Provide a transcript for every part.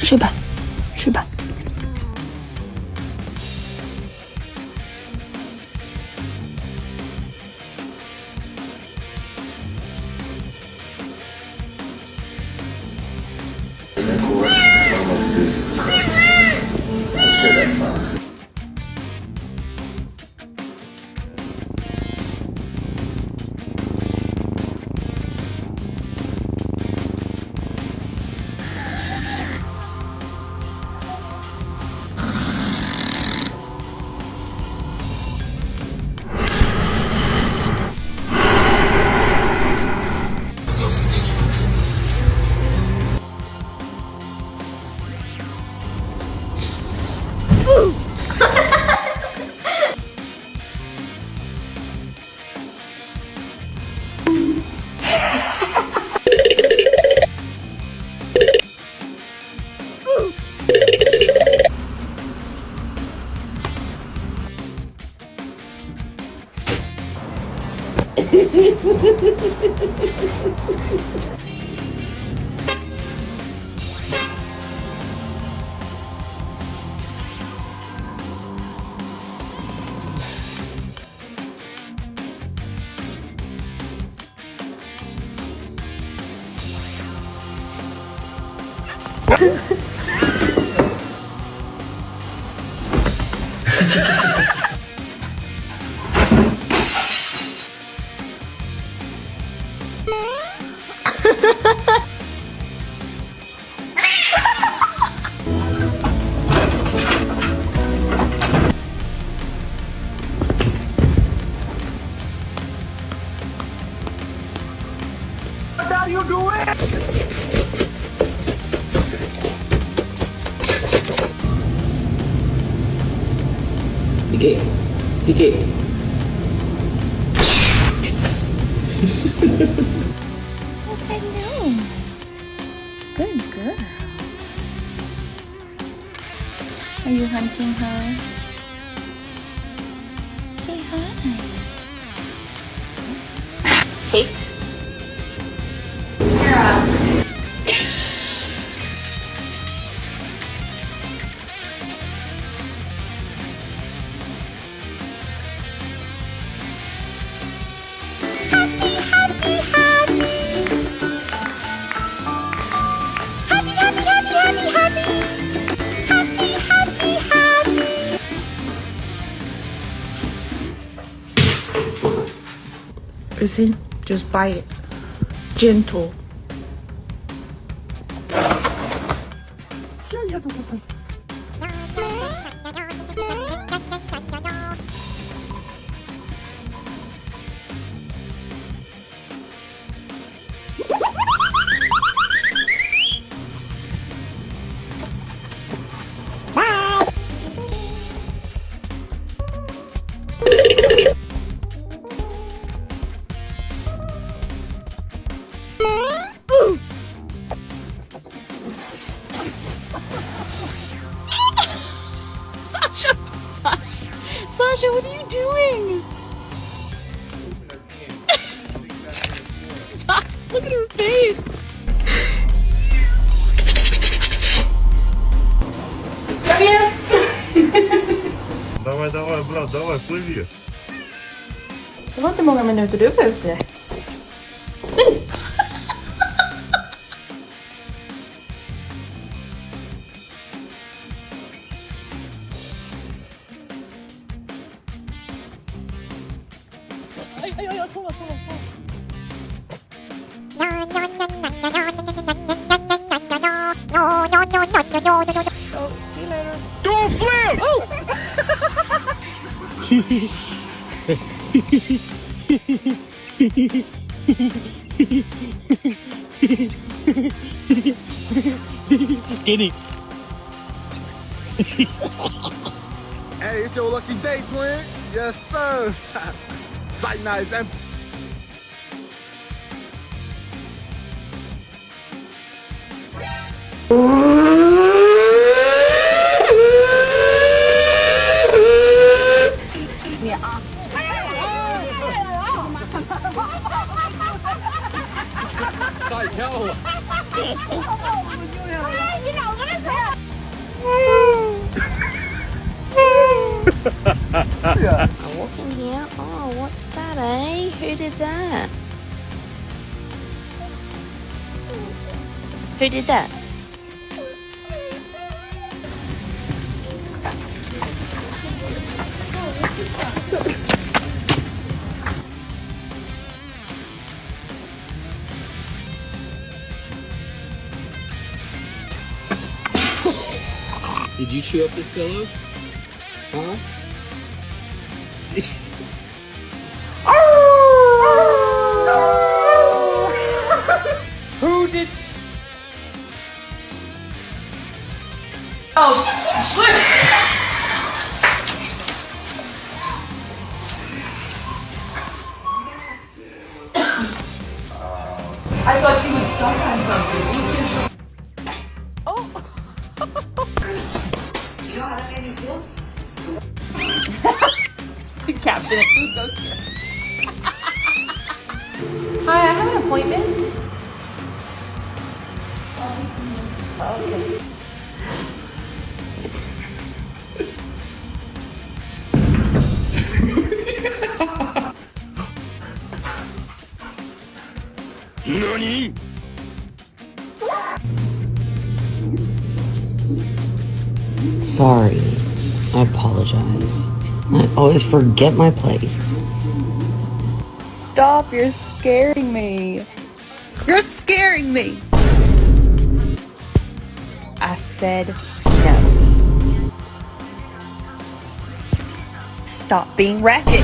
睡吧，睡吧。What are you doing? Dikit. Dikit. Oh, hello. Good girl. Are you hunting her? Say hi. Take. See, just bite it. Gentle. Sasha, what are you doing? Look at her face. Come here. Давай, давай, брат, давай, плыви. Det var inte många minuter du var ute. Jag tror. Don't flip! Kenny. Hey, it's your lucky day, twin. Yes, sir. Sight nice and Sight, hell. 哎，你老婆的事儿。Yeah. I walk in here. Oh, what's that, eh? Who did that? Who did that? Did you chew up this pillow? Huh? Who did? I thought she was stuck on something. Caption it. Who's so scared? Hi, I have an appointment. Okay. NANI?! Sorry. I apologize. I always forget my place. Stop, you're scaring me. You're scaring me. I said no. Stop being ratchet.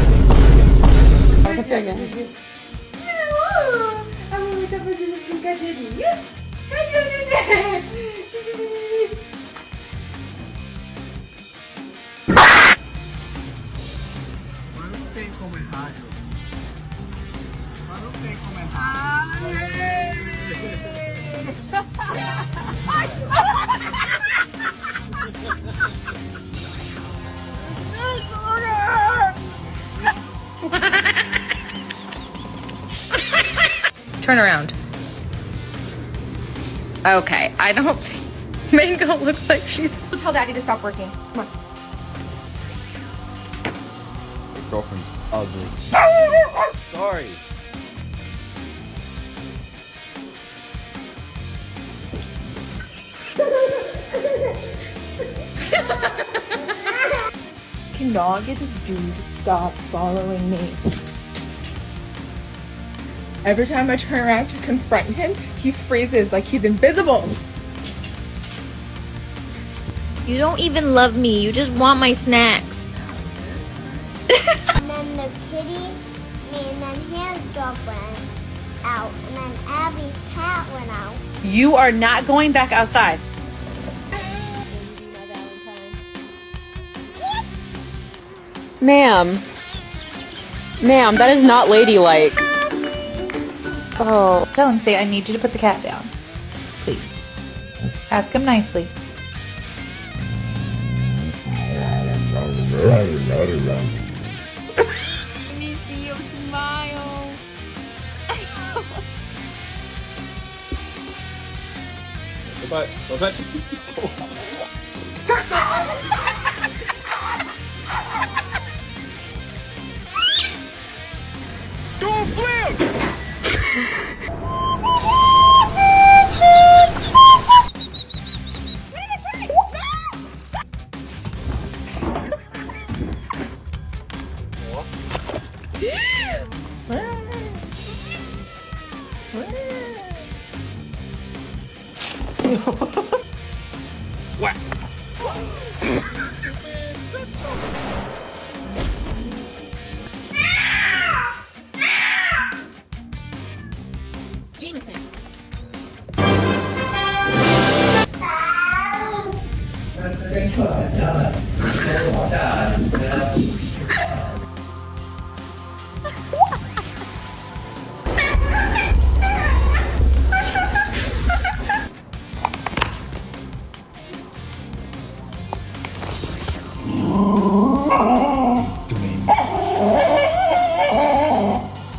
Ma non tem comentário. Ma non tem comentário. Turn around. Okay, I don't. Mango looks like she's. Tell Daddy to stop working. Come on. Your girlfriend's ugly. Sorry. Cannot get this dude to stop following me. Every time I turn around to confront him, he freezes like he's invisible. You don't even love me. You just want my snacks. And then the kitty, and then his dog went out, and then Abby's cat went out. You are not going back outside. Ma'am. Ma'am, that is not ladylike. Oh. Tell him, say, I need you to put the cat down. Please. Ask him nicely. Let me see your smile. But don't touch it. Don't flip! What?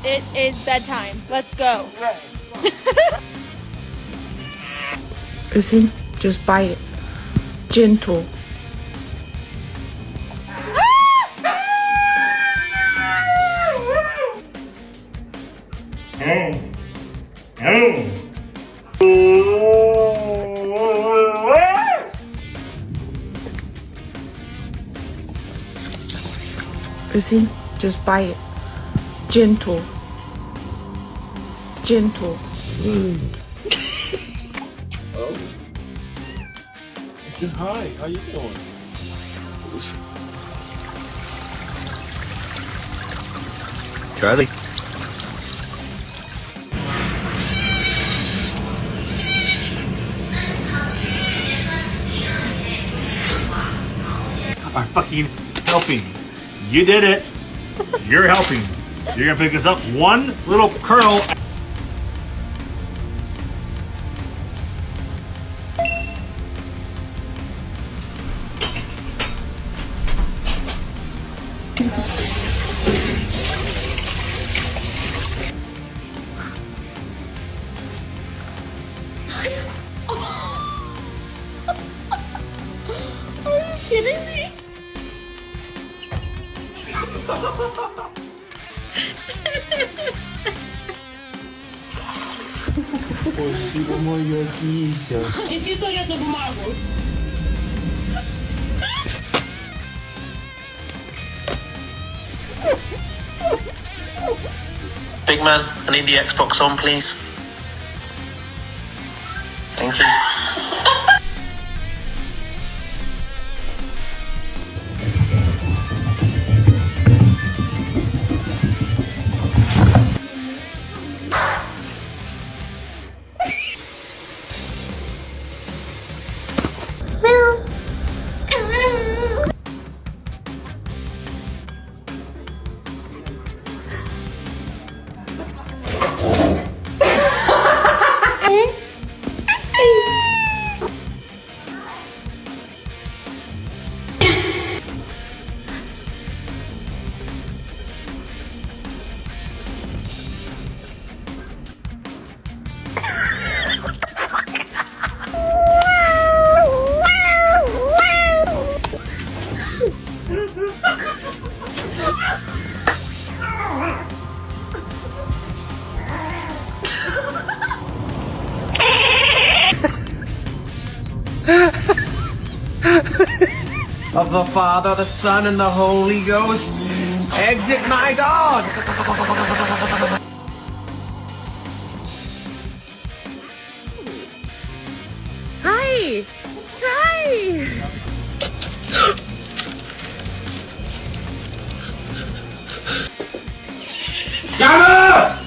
It is bedtime. Let's go. Uzi, just bite it. Gentle. Uzi, just bite it. Gentle. Gentle. Hi, how you doing? Charlie. Are fucking helping. You did it. You're helping. You're gonna pick us up one little kernel. Kidding me? Спасибо, моя кися. Неси туалетную бумагу. Big man, I need the Xbox on, please. Thank you. Of the Father, the Son, and the Holy Ghost. Exit my dog! Hi! Hi! Gamma!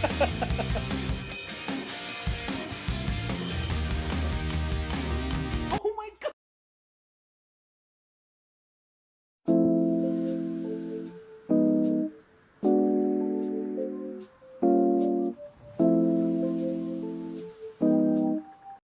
Ha ha ha.